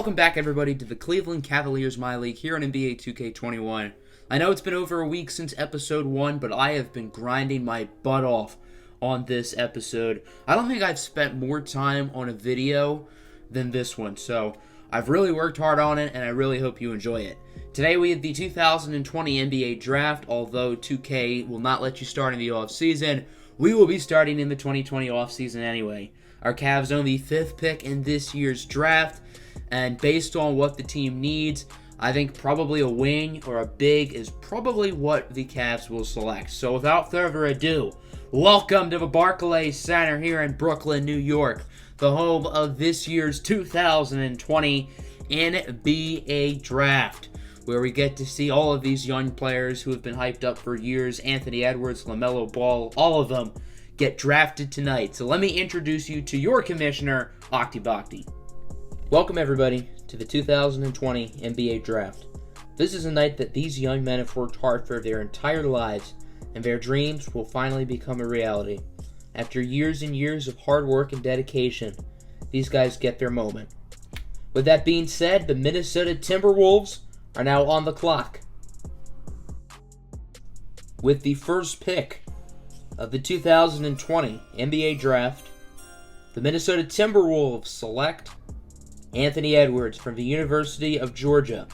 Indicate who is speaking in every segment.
Speaker 1: Welcome back, everybody, to the Cleveland Cavaliers MyLeague here on NBA2K21. I know it's been over a week since episode 1, but I have been grinding my butt off on this episode. I don't think I've spent more time on a video than this one, so I've really worked hard on it, and I really hope you enjoy it. Today we have the 2020 NBA Draft. Although 2K will not let you start in the offseason, we will be starting in the 2020 offseason anyway. Our Cavs own the 5th pick in this year's draft. And based on what the team needs, I think probably a wing or a big is probably what the Cavs will select. So without further ado, welcome to the Barclays Center here in Brooklyn, New York, the home of this year's 2020 NBA Draft, where we get to see all of these young players who have been hyped up for years. Anthony Edwards, LaMelo Ball, all of them get drafted tonight. So let me introduce you to your commissioner, Octi. Welcome, everybody, to the 2020 NBA Draft. This is a night that these young men have worked hard for their entire lives, and their dreams will finally become a reality. After years and years of hard work and dedication, these guys get their moment. With that being said, the Minnesota Timberwolves are now on the clock. With the first pick of the 2020 NBA Draft, the Minnesota Timberwolves select Anthony Edwards from the University of Georgia.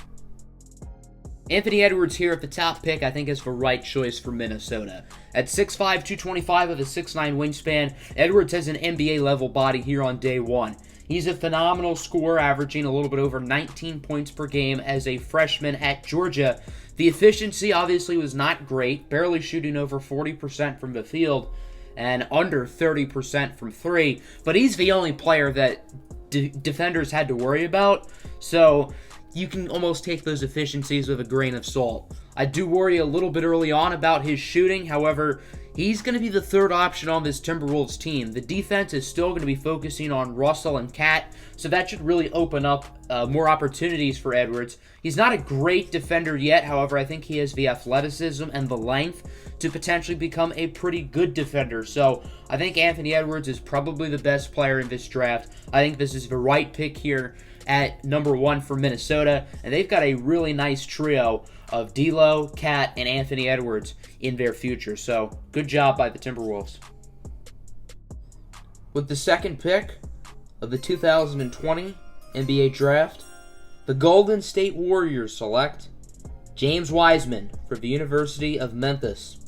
Speaker 1: Anthony Edwards here at the top pick, I think, is the right choice for Minnesota. At 6'5", 225 with a 6'9" wingspan, Edwards has an NBA-level body here on day one. He's a phenomenal scorer, averaging a little bit over 19 points per game as a freshman at Georgia. The efficiency obviously was not great, barely shooting over 40% from the field and under 30% from three, but he's the only player that defenders had to worry about, so you can almost take those efficiencies with a grain of salt. I do worry a little bit early on about his shooting. However, he's going to be the third option on this Timberwolves team. The defense is still going to be focusing on Russell and Cat, so that should really open up more opportunities for Edwards. He's not a great defender yet. However, I think he has the athleticism and the length to potentially become a pretty good defender. So I think Anthony Edwards is probably the best player in this draft. I think this is the right pick here at number 1 for Minnesota, and they've got a really nice trio of D'Lo, Cat, and Anthony Edwards in their future. So good job by the Timberwolves. With the second pick of the 2020 NBA Draft, the Golden State Warriors select James Wiseman from the University of Memphis.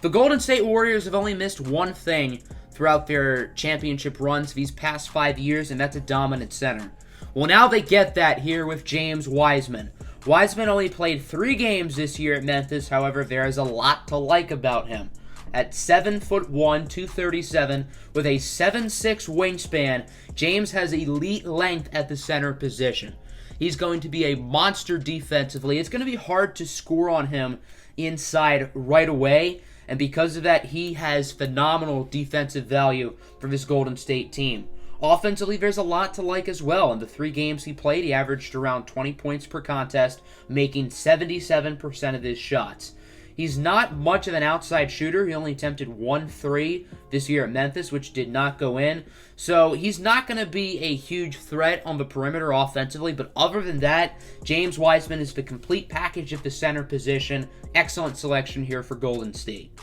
Speaker 1: The Golden State Warriors have only missed one thing throughout their championship runs these past 5 years, and that's a dominant center. Well, now they get that here with James Wiseman. Wiseman only played 3 games this year at Memphis. However, there is a lot to like about him. At 7'1", 237, with a 7'6" wingspan, James has elite length at the center position. He's going to be a monster defensively. It's going to be hard to score on him inside right away, and because of that, he has phenomenal defensive value for this Golden State team. Offensively, there's a lot to like as well. In the 3 games he played, he averaged around 20 points per contest, making 77% of his shots. He's not much of an outside shooter. He only attempted 1 3 this year at Memphis, which did not go in. So he's not going to be a huge threat on the perimeter offensively. But other than that, James Wiseman is the complete package at the center position. Excellent selection here for Golden State.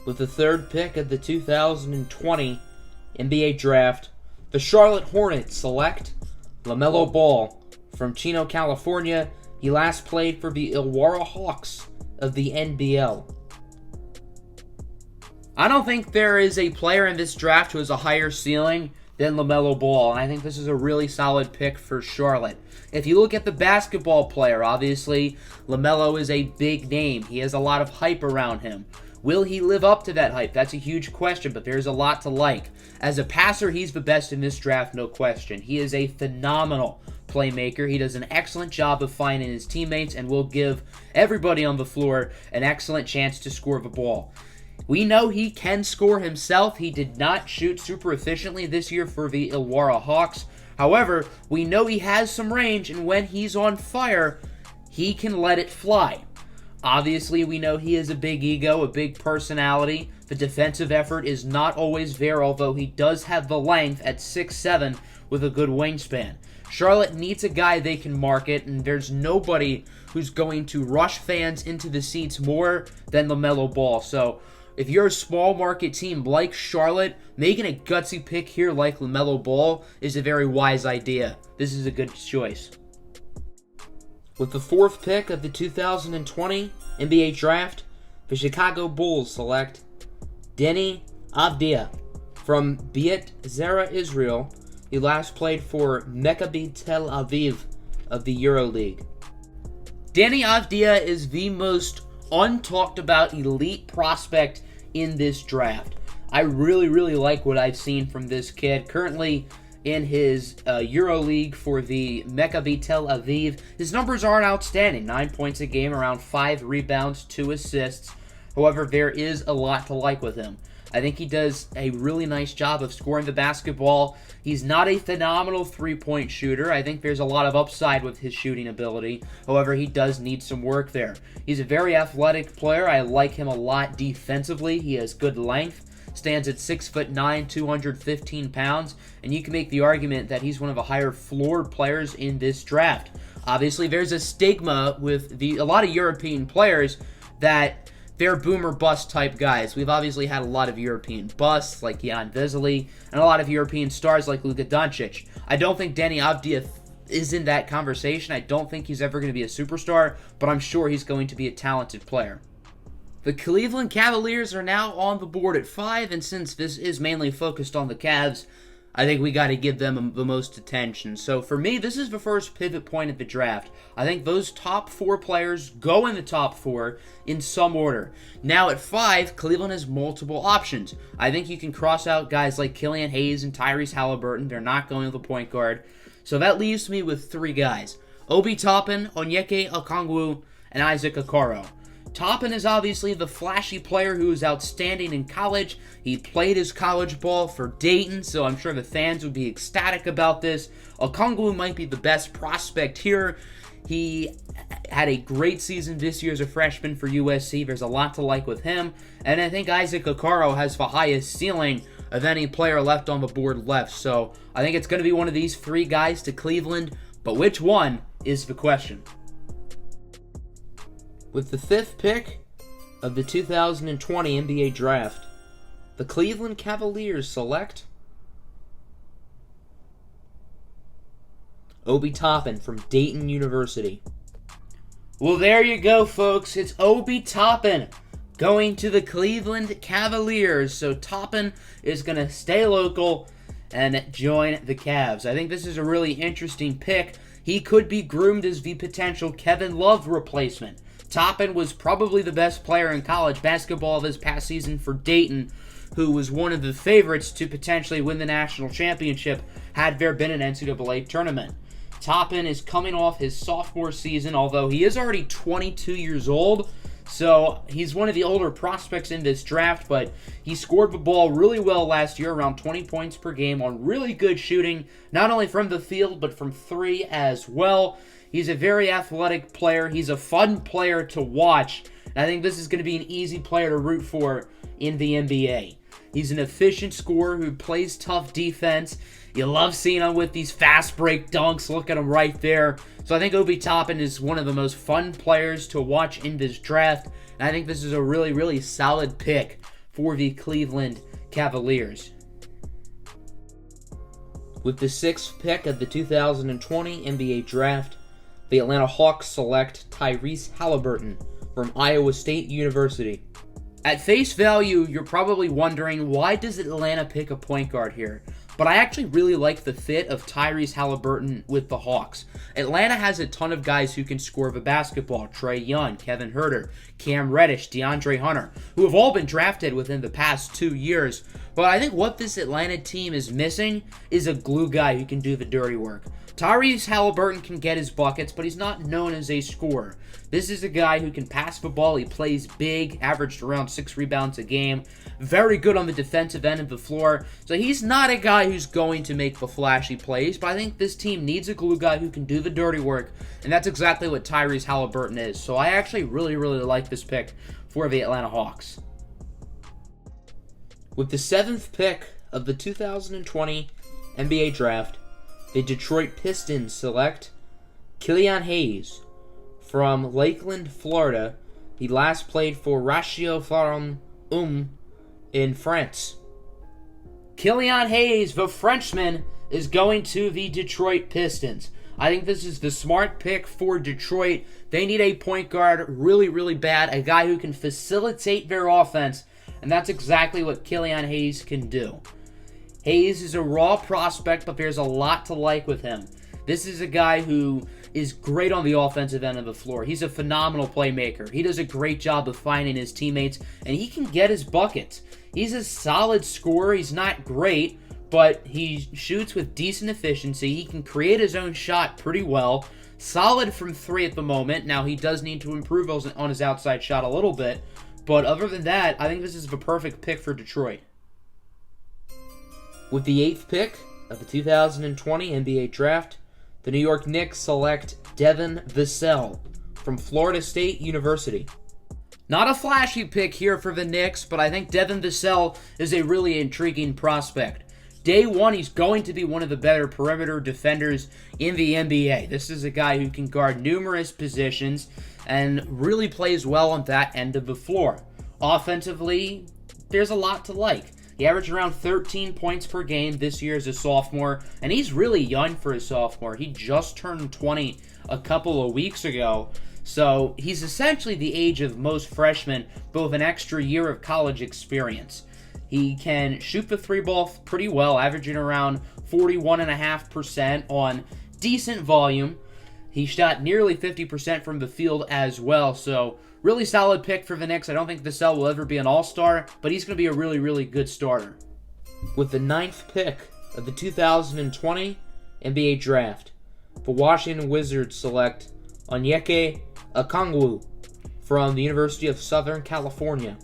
Speaker 1: With the third pick of the 2020 NBA Draft, the Charlotte Hornets select LaMelo Ball from Chino, California. He last played for the Illawarra Hawks of the NBL. I don't think there is a player in this draft who has a higher ceiling than LaMelo Ball, and I think this is a really solid pick for Charlotte. If you look at the basketball player, obviously, LaMelo is a big name. He has a lot of hype around him. Will he live up to that hype? That's a huge question, but there's a lot to like. As a passer, he's the best in this draft, no question. He is a phenomenal playmaker. He does an excellent job of finding his teammates and will give everybody on the floor an excellent chance to score the ball. We know he can score himself. He did not shoot super efficiently this year for the Illawarra Hawks. However, we know he has some range, and when he's on fire, he can let it fly. Obviously, we know he has a big ego, a big personality. The defensive effort is not always there, although he does have the length at 6'7", with a good wingspan. Charlotte needs a guy they can market, and there's nobody who's going to rush fans into the seats more than LaMelo Ball. So if you're a small market team like Charlotte, making a gutsy pick here like LaMelo Ball is a very wise idea. This is a good choice. With the 4th pick of the 2020 NBA Draft, the Chicago Bulls select DENI AVDIJA from Beit Zera, Israel. He last played for MECCABI Tel Aviv of the EuroLeague. DENI AVDIJA is the most untalked about elite prospect in this draft. I really like what I've seen from this kid. Currently in his EuroLeague for the MECCABI Tel Aviv, his numbers aren't outstanding. 9 points a game, around 5 rebounds, 2 assists. However, there is a lot to like with him. I think he does a really nice job of scoring the basketball. He's not a phenomenal three-point shooter. I think there's a lot of upside with his shooting ability. However, he does need some work there. He's a very athletic player. I like him a lot defensively. He has good length. Stands at 6'9", 215 pounds. And you can make the argument that he's one of the higher floored players in this draft. Obviously, there's a stigma with a lot of European players that they're boomer bust type guys. We've obviously had a lot of European busts like Jan Vesely and a lot of European stars like Luka Doncic. I don't think DENI AVDIJA is in that conversation. I don't think he's ever going to be a superstar, but I'm sure he's going to be a talented player. The Cleveland Cavaliers are now on the board at 5, and since this is mainly focused on the Cavs, I think we got to give them the most attention. So for me, this is the first pivot point of the draft. I think those top 4 players go in the top 4 in some order. Now at 5, Cleveland has multiple options. I think you can cross out guys like Killian Hayes and Tyrese Haliburton. They're not going to the point guard. So that leaves me with 3 guys: Obi Toppin, Onyeka Okongwu, and Isaac Okoro. Toppin is obviously the flashy player who is outstanding in college. He played his college ball for Dayton, so I'm sure the fans would be ecstatic about this. Okongwu might be the best prospect here. He had a great season this year as a freshman for USC. There's a lot to like with him. And I think Isaac Okoro has the highest ceiling of any player left on the board left. So I think it's going to be one of these 3 guys to Cleveland. But which one is the question? With the 5th pick of the 2020 NBA Draft, the Cleveland Cavaliers select Obi Toppin from Dayton University. Well, there you go, folks. It's Obi Toppin going to the Cleveland Cavaliers. So Toppin is going to stay local and join the Cavs. I think this is a really interesting pick. He could be groomed as the potential Kevin Love replacement. Toppin was probably the best player in college basketball this past season for Dayton, who was one of the favorites to potentially win the national championship had there been an NCAA tournament. Toppin is coming off his sophomore season, although he is already 22 years old, so he's one of the older prospects in this draft, but he scored the ball really well last year, around 20 points per game on really good shooting, not only from the field, but from 3 as well. He's a very athletic player. He's a fun player to watch. And I think this is going to be an easy player to root for in the NBA. He's an efficient scorer who plays tough defense. You love seeing him with these fast break dunks. Look at him right there. So I think Obi Toppin is one of the most fun players to watch in this draft. And I think this is a really solid pick for the Cleveland Cavaliers. With the 6th pick of the 2020 NBA Draft, the Atlanta Hawks select Tyrese Haliburton from Iowa State University. At face value, you're probably wondering, why does Atlanta pick a point guard here? But I actually really like the fit of Tyrese Haliburton with the Hawks. Atlanta has a ton of guys who can score the basketball. Trae Young, Kevin Huerter, Cam Reddish, DeAndre Hunter, who have all been drafted within the past 2 years. But I think what this Atlanta team is missing is a glue guy who can do the dirty work. Tyrese Haliburton can get his buckets, but he's not known as a scorer. This is a guy who can pass the ball. He plays big, averaged around 6 rebounds a game. Very good on the defensive end of the floor. So he's not a guy who's going to make the flashy plays, but I think this team needs a glue guy who can do the dirty work, and that's exactly what Tyrese Haliburton is. So I actually really like this pick for the Atlanta Hawks. With the 7th pick of the 2020 NBA Draft, the Detroit Pistons select Killian Hayes from Lakeland, Florida. He last played for Ratio Farm in France. Killian Hayes, the Frenchman, is going to the Detroit Pistons. I think this is the smart pick for Detroit. They need a point guard really, really bad, a guy who can facilitate their offense, and that's exactly what Killian Hayes can do. Hayes is a raw prospect, but there's a lot to like with him. This is a guy who is great on the offensive end of the floor. He's a phenomenal playmaker. He does a great job of finding his teammates, and he can get his buckets. He's a solid scorer. He's not great, but he shoots with decent efficiency. He can create his own shot pretty well. Solid from three at the moment. Now, he does need to improve on his outside shot a little bit, but other than that, I think this is the perfect pick for Detroit. With the 8th pick of the 2020 NBA Draft, the New York Knicks select Devin Vassell from Florida State University. Not a flashy pick here for the Knicks, but I think Devin Vassell is a really intriguing prospect. Day one, he's going to be one of the better perimeter defenders in the NBA. This is a guy who can guard numerous positions and really plays well on that end of the floor. Offensively, there's a lot to like. He averaged around 13 points per game this year as a sophomore, and he's really young for a sophomore. He just turned 20 a couple of weeks ago, so he's essentially the age of most freshmen, but with an extra year of college experience. He can shoot the three ball pretty well, averaging around 41.5% on decent volume. He shot nearly 50% from the field as well, so really solid pick for the Knicks. I don't think Vassell will ever be an all-star, but he's going to be a really, really good starter. With the 9th pick of the 2020 NBA Draft, the Washington Wizards select Onyeka Okongwu from the University of Southern California.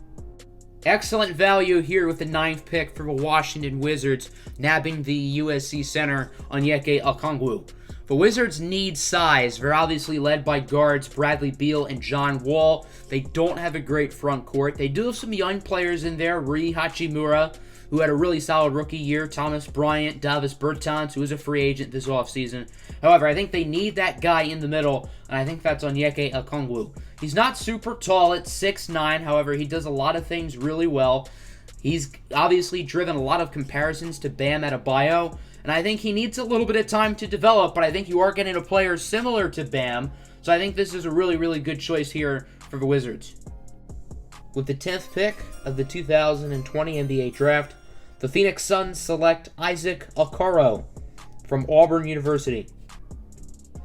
Speaker 1: Excellent value here with the 9th pick for the Washington Wizards, nabbing the USC center Onyeka Okongwu. The Wizards need size. They're obviously led by guards Bradley Beal and John Wall. They don't have a great front court. They do have some young players in there, Rui Hachimura, who had a really solid rookie year, Thomas Bryant, Davis Bertans, who is a free agent this offseason. However, I think they need that guy in the middle, and I think that's Onyeka Okongwu. He's not super tall at 6'9", however, he does a lot of things really well. He's obviously driven a lot of comparisons to Bam Adebayo, and I think he needs a little bit of time to develop, but I think you are getting a player similar to Bam, so I think this is a really, really good choice here for the Wizards. With the 10th pick of the 2020 NBA Draft, the Phoenix Suns select Isaac Okoro from Auburn University.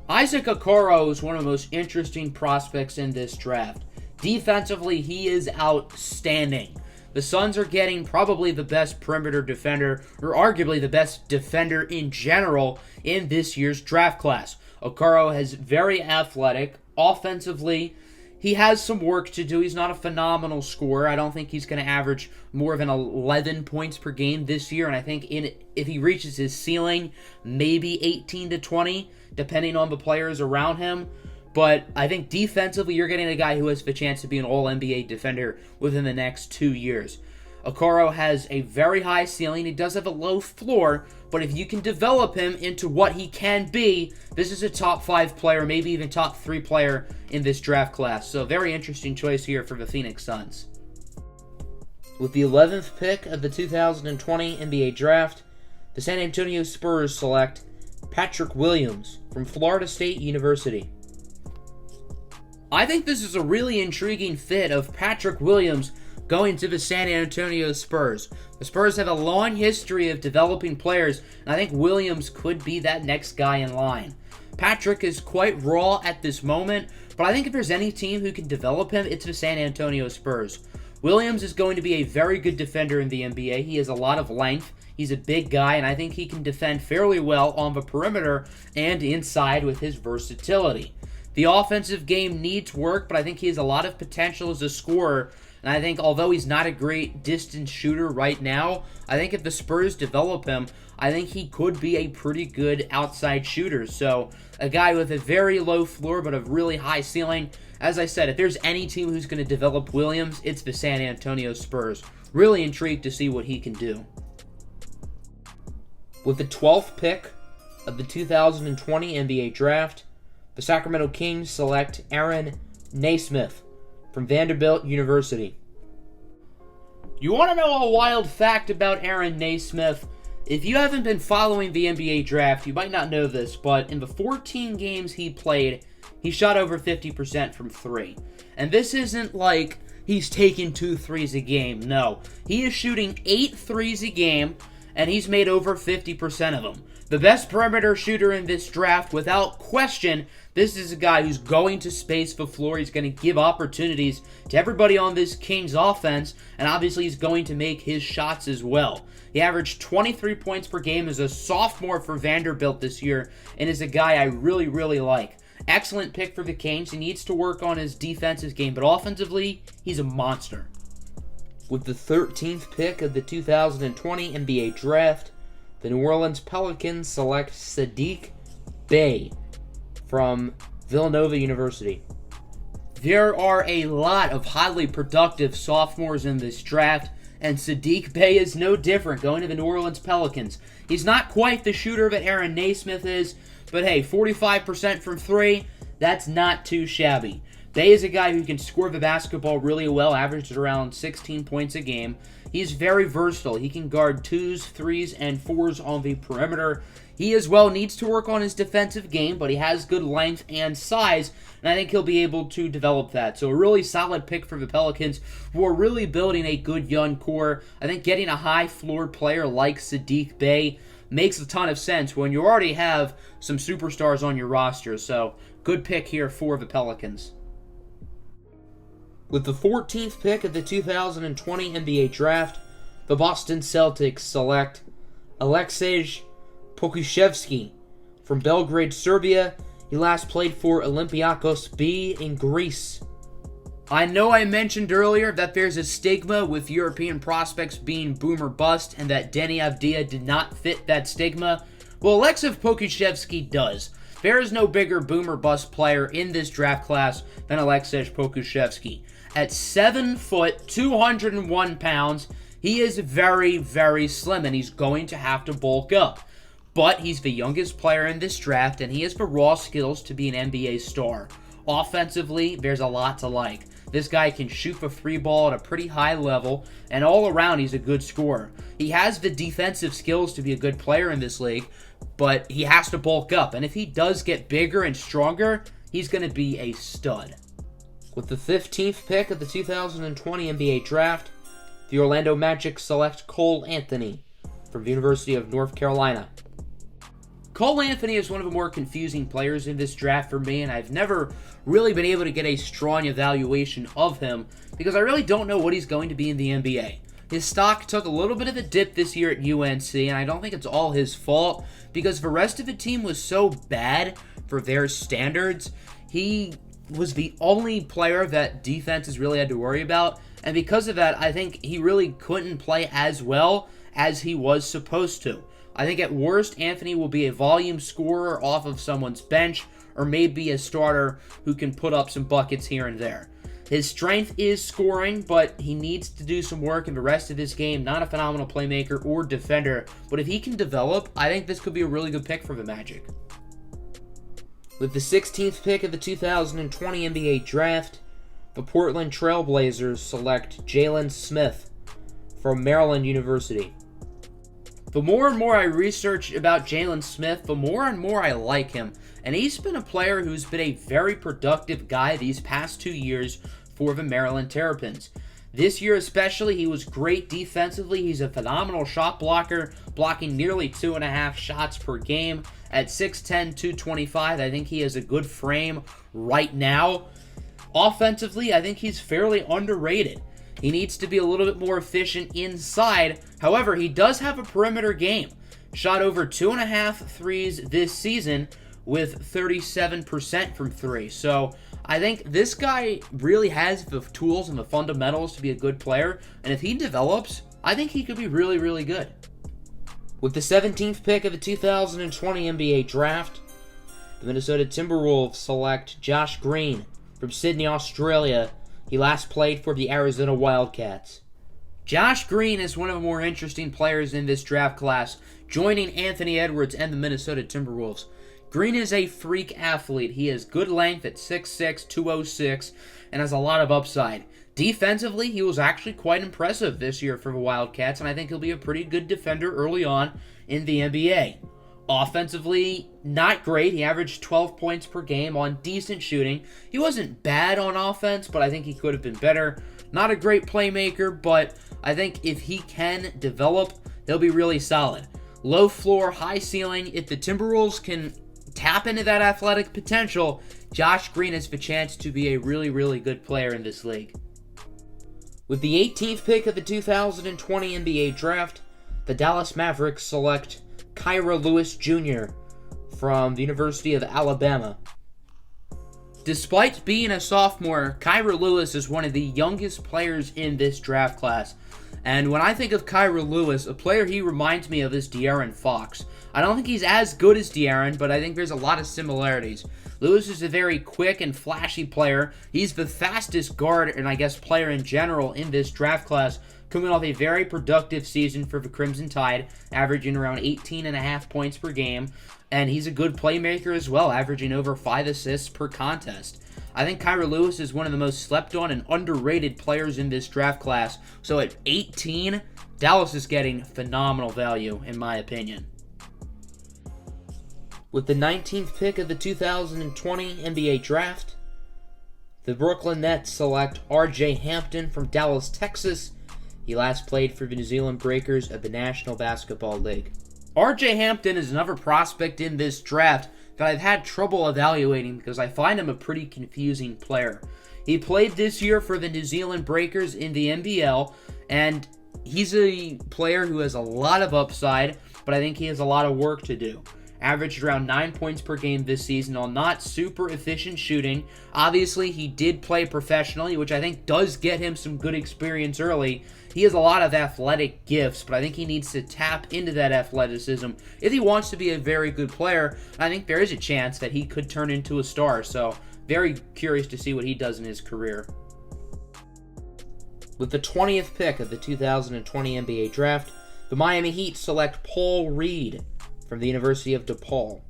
Speaker 1: Isaac Okoro is one of the most interesting prospects in this draft. Defensively, he is outstanding. The Suns are getting probably the best perimeter defender, or arguably the best defender in general in this year's draft class. Okoro is very athletic. Offensively, he has some work to do. He's not a phenomenal scorer. I don't think he's going to average more than 11 points per game this year, and I think if he reaches his ceiling, maybe 18 to 20, depending on the players around him. But I think defensively, you're getting a guy who has the chance to be an all-NBA defender within the next 2 years. Okoro has a very high ceiling. He does have a low floor, but if you can develop him into what he can be, this is a top 5 player, maybe even top 3 player in this draft class. So very interesting choice here for the Phoenix Suns. With the 11th pick of the 2020 NBA Draft, the San Antonio Spurs select Patrick Williams from Florida State University. I think this is a really intriguing fit of Patrick Williams going to the San Antonio Spurs. The Spurs have a long history of developing players, and I think Williams could be that next guy in line. Patrick is quite raw at this moment, but I think if there's any team who can develop him, it's the San Antonio Spurs. Williams is going to be a very good defender in the NBA. He has a lot of length. He's a big guy, and I think he can defend fairly well on the perimeter and inside with his versatility. The offensive game needs work, but I think he has a lot of potential as a scorer. And I think although he's not a great distance shooter right now, I think if the Spurs develop him, I think he could be a pretty good outside shooter. So a guy with a very low floor but a really high ceiling. As I said, if there's any team who's going to develop Williams, it's the San Antonio Spurs. Really intrigued to see what he can do. With the 12th pick of the 2020 NBA Draft, the Sacramento Kings select Aaron Nesmith from Vanderbilt University. You want to know a wild fact about Aaron Nesmith? If you haven't been following the NBA Draft, you might not know this, but in the 14 games he played, he shot over 50% from 3. And this isn't like he's taking 2 threes a game. No. He is shooting 8 threes a game, and he's made over 50% of them. The best perimeter shooter in this draft, without question. This is a guy who's going to space the floor. He's going to give opportunities to everybody on this Kings offense, and obviously he's going to make his shots as well. He averaged 23 points per game as a sophomore for Vanderbilt this year, and is a guy I really, really like. Excellent pick for the Kings. He needs to work on his defensive game, but offensively, he's a monster. With the 13th pick of the 2020 NBA Draft, the New Orleans Pelicans select Saddiq Bey from Villanova University. There are a lot of highly productive sophomores in this draft, and Saddiq Bey is no different, going to the New Orleans Pelicans. He's not quite the shooter that Aaron Nesmith is, but hey, 45% from 3, that's not too shabby. Bey is a guy who can score the basketball really well, averages around 16 points a game. He's very versatile. He can guard 2s, 3s, and 4s on the perimeter. He as well needs to work on his defensive game, but he has good length and size, and I think he'll be able to develop that. So a really solid pick for the Pelicans, who are really building a good young core. I think getting a high-floored player like Saddiq Bey makes a ton of sense when you already have some superstars on your roster. So good pick here for the Pelicans. With the 14th pick of the 2020 NBA Draft, the Boston Celtics select Aleksej Pokusevski from Belgrade, Serbia. He last played for Olympiakos B in Greece. I know I mentioned earlier that there's a stigma with European prospects being boom or bust, and that DENI AVDIJA did not fit that stigma. Well, Aleksej Pokusevski does. There is no bigger boom or bust player in this draft class than Aleksej Pokusevski. At 7 foot, 201 pounds, he is very, very slim, and he's going to have to bulk up. But he's the youngest player in this draft, and he has the raw skills to be an NBA star. Offensively, there's a lot to like. This guy can shoot the 3 ball at a pretty high level, and all around he's a good scorer. He has the defensive skills to be a good player in this league, but he has to bulk up, and if he does get bigger and stronger, he's going to be a stud. With the 15th pick of the 2020 NBA Draft, the Orlando Magic select Cole Anthony from the University of North Carolina. Cole Anthony is one of the more confusing players in this draft for me, and I've never really been able to get a strong evaluation of him because I really don't know what he's going to be in the NBA. His stock took a little bit of a dip this year at UNC, and I don't think it's all his fault because the rest of the team was so bad for their standards. He was the only player that defenses really had to worry about, and because of that, I think he really couldn't play as well as he was supposed to. I think at worst, Anthony will be a volume scorer off of someone's bench, or maybe a starter who can put up some buckets here and there. His strength is scoring, but he needs to do some work in the rest of his game. Not a phenomenal playmaker or defender, but if he can develop, I think this could be a really good pick for the Magic. With the 16th pick of the 2020 NBA Draft, the Portland Trail Blazers select Jalen Smith from Maryland University. The more and more I research about Jalen Smith, the more and more I like him. And he's been a player who's been a very productive guy these past 2 years for the Maryland Terrapins. This year especially, he was great defensively. He's a phenomenal shot blocker, blocking nearly 2.5 shots per game. At 6'10", 225, I think he has a good frame right now. Offensively, I think he's fairly underrated. He needs to be a little bit more efficient inside. However, he does have a perimeter game. Shot over 2.5 threes this season with 37% from 3. So I think this guy really has the tools and the fundamentals to be a good player. And if he develops, I think he could be really, really good. With the 17th pick of the 2020 NBA Draft, the Minnesota Timberwolves select Josh Green from Sydney, Australia. He last played for the Arizona Wildcats. Josh Green is one of the more interesting players in this draft class, joining Anthony Edwards and the Minnesota Timberwolves. Green is a freak athlete. He has good length at 6'6", 206, and has a lot of upside. Defensively, he was actually quite impressive this year for the Wildcats, and I think he'll be a pretty good defender early on in the NBA. Offensively, not great. He averaged 12 points per game on decent shooting. He wasn't bad on offense, but I think he could have been better. Not a great playmaker, but I think if he can develop, he'll be really solid. Low floor, high ceiling. If the Timberwolves can tap into that athletic potential, Josh Green has the chance to be a really, really good player in this league. With the 18th pick of the 2020 NBA Draft, the Dallas Mavericks select Kira Lewis Jr. from the University of Alabama. Despite being a sophomore, Kira Lewis is one of the youngest players in this draft class. And when I think of Kira Lewis, a player he reminds me of is De'Aaron Fox. I don't think he's as good as De'Aaron, but I think there's a lot of similarities. Lewis is a very quick and flashy player. He's the fastest guard and I guess player in general in this draft class, coming off a very productive season for the Crimson Tide, averaging around 18.5 points per game. And he's a good playmaker as well, averaging over 5 assists per contest. I think Kira Lewis is one of the most slept on and underrated players in this draft class. So at 18, Dallas is getting phenomenal value, in my opinion. With the 19th pick of the 2020 NBA Draft, the Brooklyn Nets select R.J. Hampton from Dallas, Texas. He last played for the New Zealand Breakers of the National Basketball League. R.J. Hampton is another prospect in this draft that I've had trouble evaluating because I find him a pretty confusing player. He played this year for the New Zealand Breakers in the NBL, and he's a player who has a lot of upside, but I think he has a lot of work to do. Averaged around 9 points per game this season on not super efficient shooting. Obviously, he did play professionally, which I think does get him some good experience early. He has a lot of athletic gifts, but I think he needs to tap into that athleticism if he wants to be a very good player. I think there is a chance that he could turn into a star, so very curious to see what he does in his career. With the 20th pick of the 2020 NBA Draft, the Miami Heat select Paul Reed from the University of DePaul.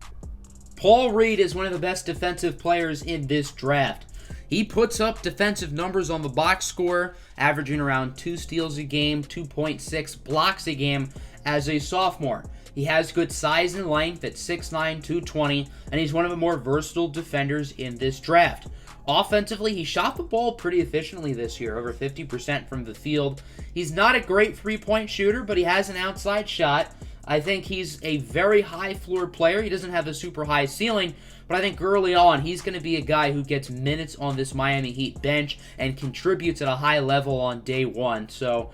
Speaker 1: Paul Reed is one of the best defensive players in this draft. He puts up defensive numbers on the box score, averaging around 2 steals a game, 2.6 blocks a game as a sophomore. He has good size and length at 6'9", 220, and he's one of the more versatile defenders in this draft. Offensively, he shot the ball pretty efficiently this year, over 50% from the field. He's not a great three-point shooter, but he has an outside shot. I think he's a very high-floor player. He doesn't have a super high ceiling, but I think early on he's going to be a guy who gets minutes on this Miami Heat bench and contributes at a high level on day one. So,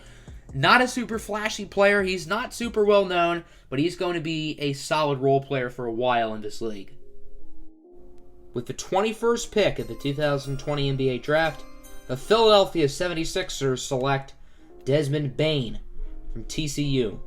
Speaker 1: not a super flashy player. He's not super well known, but he's going to be a solid role player for a while in this league. With the 21st pick of the 2020 NBA Draft, the Philadelphia 76ers select Desmond Bane from TCU.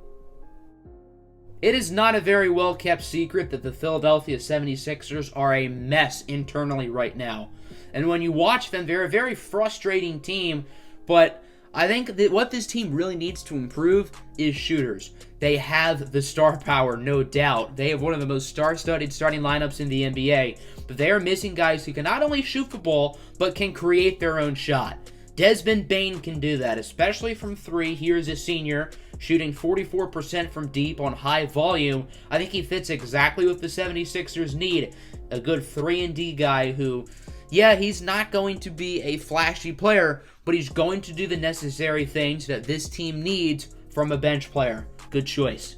Speaker 1: It is not a very well-kept secret that the Philadelphia 76ers are a mess internally right now. And when you watch them, they're a very frustrating team, but I think that what this team really needs to improve is shooters. They have the star power, no doubt. They have one of the most star-studded starting lineups in the NBA, but they are missing guys who can not only shoot the ball, but can create their own shot. Desmond Bane can do that, especially from 3. Here's a senior, shooting 44% from deep on high volume. I think he fits exactly what the 76ers need. A good 3-and-D guy who, yeah, he's not going to be a flashy player, but he's going to do the necessary things that this team needs from a bench player. Good choice.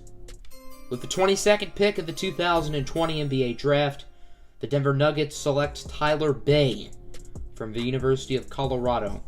Speaker 1: With the 22nd pick of the 2020 NBA Draft, the Denver Nuggets select Tyler Bay from the University of Colorado.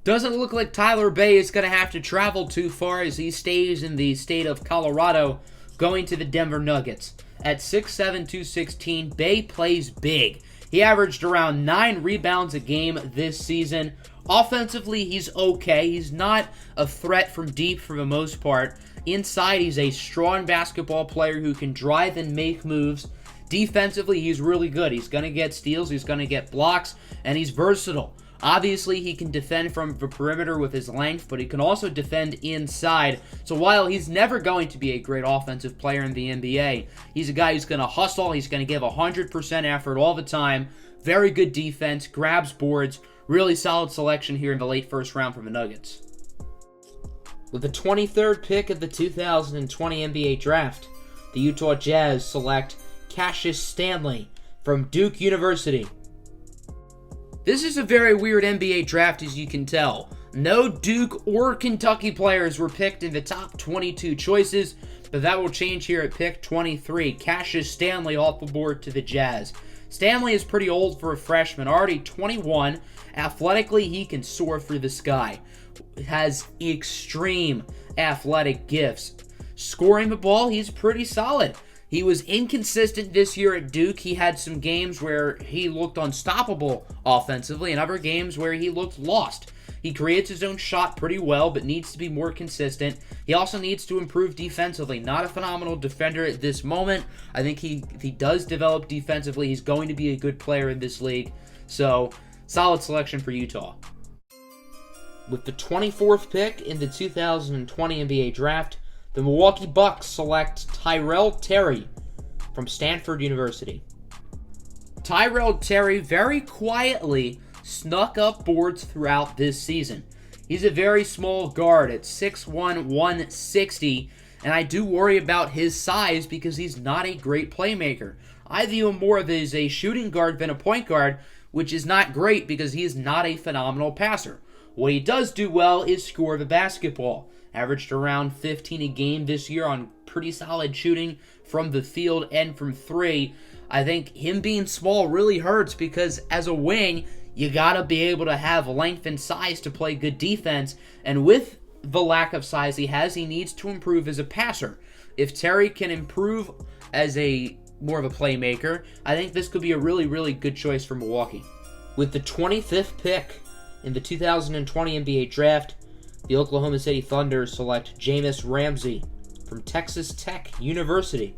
Speaker 1: Doesn't look like Tyler Bay is going to have to travel too far as he stays in the state of Colorado, going to the Denver Nuggets. At 6'7", 216, Bay plays big. He averaged around 9 rebounds a game this season. Offensively, he's okay. He's not a threat from deep for the most part. Inside, he's a strong basketball player who can drive and make moves. Defensively, he's really good. He's going to get steals, he's going to get blocks, and he's versatile. Obviously, he can defend from the perimeter with his length, but he can also defend inside. So while he's never going to be a great offensive player in the NBA, he's a guy who's going to hustle, he's going to give 100% effort all the time, very good defense, grabs boards, really solid selection here in the late first round from the Nuggets. With the 23rd pick of the 2020 NBA Draft, the Utah Jazz select Cassius Stanley from Duke University. This is a very weird NBA draft, as you can tell. No Duke or Kentucky players were picked in the top 22 choices, but that will change here at pick 23. Cassius Stanley off the board to the Jazz. Stanley is pretty old for a freshman, already 21. Athletically, he can soar through the sky. Has extreme athletic gifts. Scoring the ball, he's pretty solid. He was inconsistent this year at Duke. He had some games where he looked unstoppable offensively and other games where he looked lost. He creates his own shot pretty well, but needs to be more consistent. He also needs to improve defensively. Not a phenomenal defender at this moment. I think if he does develop defensively, he's going to be a good player in this league. So, solid selection for Utah. With the 24th pick in the 2020 NBA Draft, the Milwaukee Bucks select Tyrell Terry from Stanford University. Tyrell Terry very quietly snuck up boards throughout this season. He's a very small guard at 6'1", 160, and I do worry about his size because he's not a great playmaker. I view him more as a shooting guard than a point guard, which is not great because he is not a phenomenal passer. What he does do well is score the basketball. Averaged around 15 a game this year on pretty solid shooting from the field and from three. I think him being small really hurts because as a wing, you gotta be able to have length and size to play good defense. And with the lack of size he has, he needs to improve as a passer. If Terry can improve as more of a playmaker, I think this could be a really, really good choice for Milwaukee. With the 25th pick in the 2020 NBA Draft, the Oklahoma City Thunder select JAHMI'US Ramsey from Texas Tech University.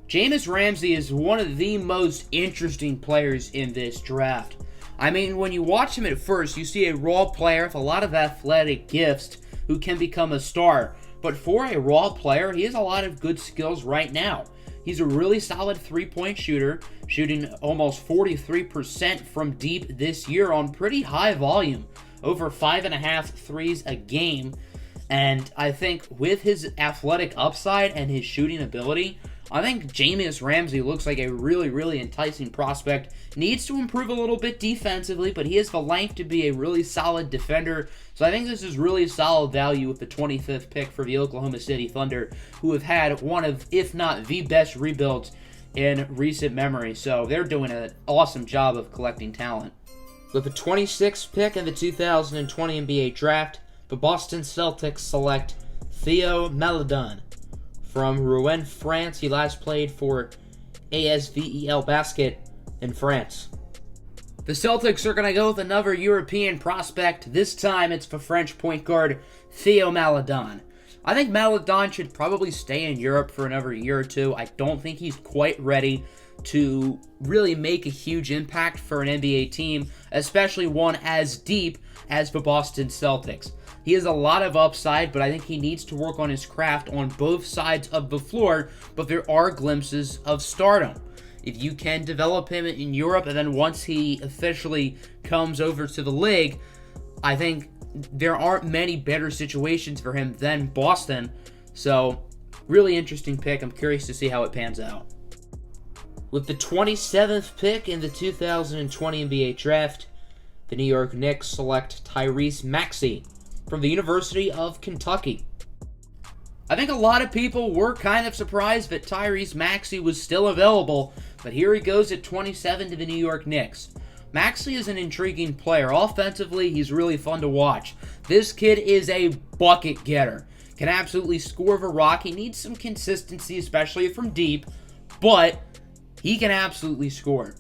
Speaker 1: JAHMI'US Ramsey is one of the most interesting players in this draft. I mean, when you watch him at first, you see a raw player with a lot of athletic gifts who can become a star. But for a raw player, he has a lot of good skills right now. He's a really solid three-point shooter, shooting almost 43% from deep this year on pretty high volume. Over 5.5 threes a game, and I think with his athletic upside and his shooting ability, I think JAHMI'US Ramsey looks like a really, really enticing prospect. Needs to improve a little bit defensively, but he has the length to be a really solid defender, so I think this is really solid value with the 25th pick for the Oklahoma City Thunder, who have had one of, if not the best rebuilds in recent memory, so they're doing an awesome job of collecting talent. With the 26th pick in the 2020 NBA Draft, the Boston Celtics select THEO MALEDON from Rouen, France. He last played for ASVEL Basket in France. The Celtics are going to go with another European prospect. This time it's the French point guard THEO MALEDON. I think MALEDON should probably stay in Europe for another year or two. I don't think he's quite ready to really make a huge impact for an NBA team, especially one as deep as the Boston Celtics. He has a lot of upside, but I think he needs to work on his craft on both sides of the floor, but there are glimpses of stardom. If you can develop him in Europe, and then once he officially comes over to the league, I think there aren't many better situations for him than Boston. So, really interesting pick. I'm curious to see how it pans out. With the 27th pick in the 2020 NBA Draft, the New York Knicks select Tyrese Maxey from the University of Kentucky. I think a lot of people were kind of surprised that Tyrese Maxey was still available, but here he goes at 27 to the New York Knicks. Maxey is an intriguing player. Offensively, he's really fun to watch. This kid is a bucket getter. Can absolutely score the rock. He needs some consistency, especially from deep, but he can absolutely score.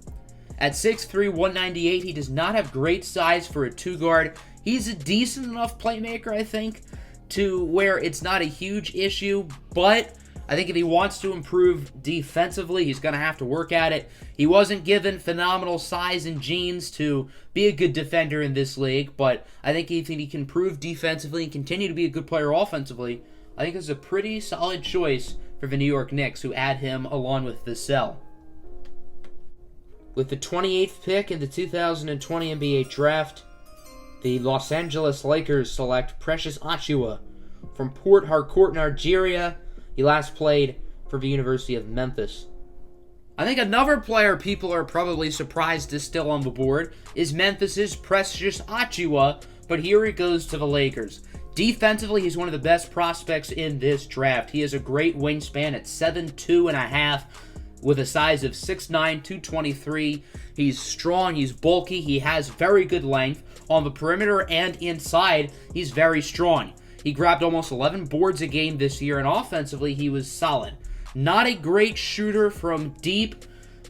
Speaker 1: At 6'3", 198, he does not have great size for a two-guard. He's a decent enough playmaker, I think, to where it's not a huge issue, but I think if he wants to improve defensively, he's going to have to work at it. He wasn't given phenomenal size and genes to be a good defender in this league, but I think if he can improve defensively and continue to be a good player offensively, I think it's a pretty solid choice for the New York Knicks, who add him along with Vassell. With the 28th pick in the 2020 NBA Draft, the Los Angeles Lakers select Precious Achiuwa from Port Harcourt in Algeria. He last played for the University of Memphis. I think another player people are probably surprised is still on the board is Memphis's Precious Achiuwa, but here he goes to the Lakers. Defensively, he's one of the best prospects in this draft. He has a great wingspan at 7'2.5", with a size of 6'9", 223. He's strong, he's bulky, he has very good length. On the perimeter and inside, he's very strong. He grabbed almost 11 boards a game this year, and offensively, he was solid. Not a great shooter from deep,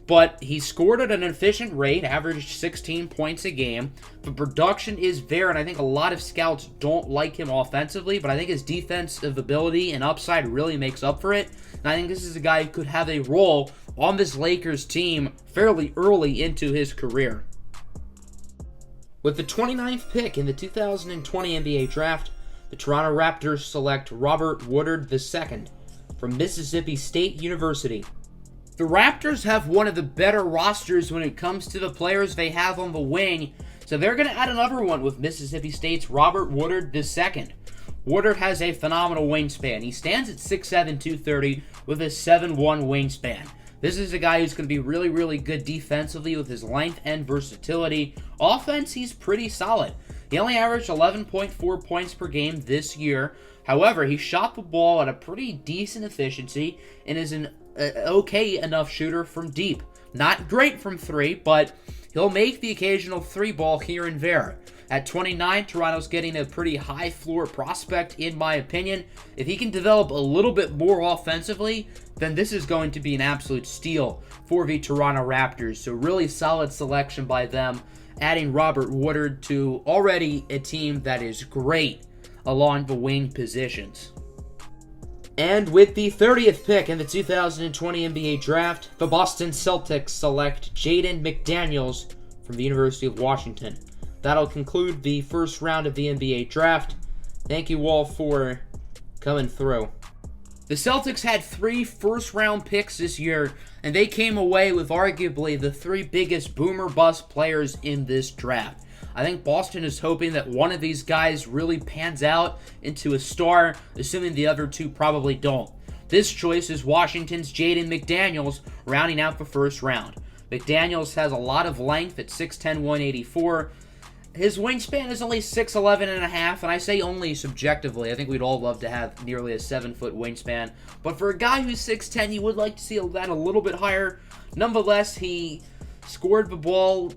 Speaker 1: but he scored at an efficient rate, averaged 16 points a game. The production is there, and I think a lot of scouts don't like him offensively, but I think his defensive ability and upside really makes up for it. And I think this is a guy who could have a role on this Lakers team fairly early into his career. With the 29th pick in the 2020 NBA Draft, the Toronto Raptors select Robert Woodard II from Mississippi State University. The Raptors have one of the better rosters when it comes to the players they have on the wing, so they're going to add another one with Mississippi State's Robert Woodard II. Woodard has a phenomenal wingspan. He stands at 6'7", 230 with a 7'1" wingspan. This is a guy who's going to be really, really good defensively with his length and versatility. Offense, he's pretty solid. He only averaged 11.4 points per game this year. However, he shot the ball at a pretty decent efficiency and is an okay enough shooter from deep. Not great from three, but he'll make the occasional three ball here and there. At 29, Toronto's getting a pretty high floor prospect in my opinion. If he can develop a little bit more offensively, then this is going to be an absolute steal for the Toronto Raptors. So really solid selection by them, adding Robert Woodard to already a team that is great along the wing positions. And with the 30th pick in the 2020 NBA Draft, the Boston Celtics select Jaden McDaniels from the University of Washington. That'll conclude the first round of the NBA Draft. Thank you all for coming through. The Celtics had 3 first-round picks this year, and they came away with arguably the 3 biggest boomer-bust players in this draft. I think Boston is hoping that one of these guys really pans out into a star, assuming the other 2 probably don't. This choice is Washington's Jaden McDaniels, rounding out the first round. McDaniels has a lot of length at 6'10", 184. His wingspan is only 6'11.5", and I say only subjectively. I think we'd all love to have nearly a 7-foot wingspan. But for a guy who's 6'10", you would like to see that a little bit higher. Nonetheless, he scored the ball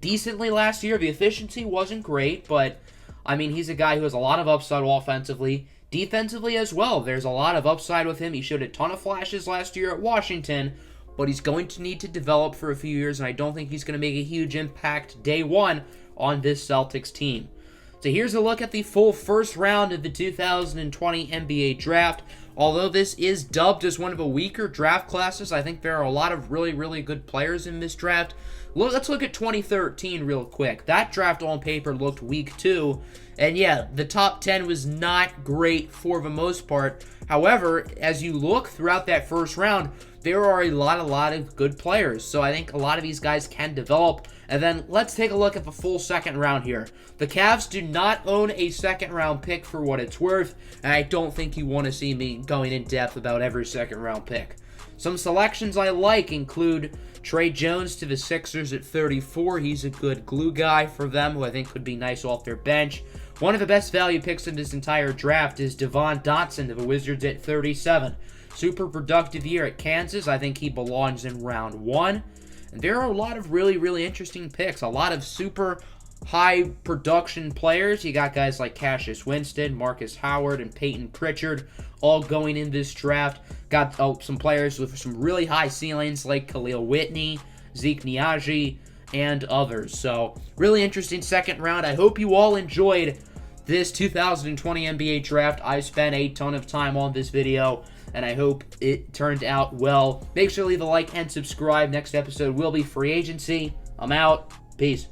Speaker 1: decently last year. The efficiency wasn't great, but, I mean, he's a guy who has a lot of upside offensively. Defensively as well, there's a lot of upside with him. He showed a ton of flashes last year at Washington, but he's going to need to develop for a few years, and I don't think he's going to make a huge impact day one on this Celtics team. So here's a look at the full first round of the 2020 NBA Draft. Although this is dubbed as one of the weaker draft classes, I think there are a lot of really, really good players in this draft. Let's look at 2013 real quick. That draft on paper looked weak too. And yeah, the top 10 was not great for the most part. However, as you look throughout that first round, there are a lot of good players. So I think a lot of these guys can develop. And then let's take a look at the full second round here. The Cavs do not own a second round pick for what it's worth. And I don't think you want to see me going in depth about every second round pick. Some selections I like include Trey Jones to the Sixers at 34. He's a good glue guy for them who I think could be nice off their bench. One of the best value picks in this entire draft is Devon Dotson to the Wizards at 37. Super productive year at Kansas. I think he belongs in round 1. And there are a lot of really interesting picks. A lot of super high production players. You got guys like Cassius Winston, Marcus Howard, and Peyton Pritchard all going in this draft. Got some players with some really high ceilings like Khalil Whitney, Zeke Niaji, and others. So really interesting second round. I hope you all enjoyed this 2020 NBA Draft. I spent a ton of time on this video, and I hope it turned out well. Make sure to leave a like and subscribe. Next episode will be free agency. I'm out. Peace.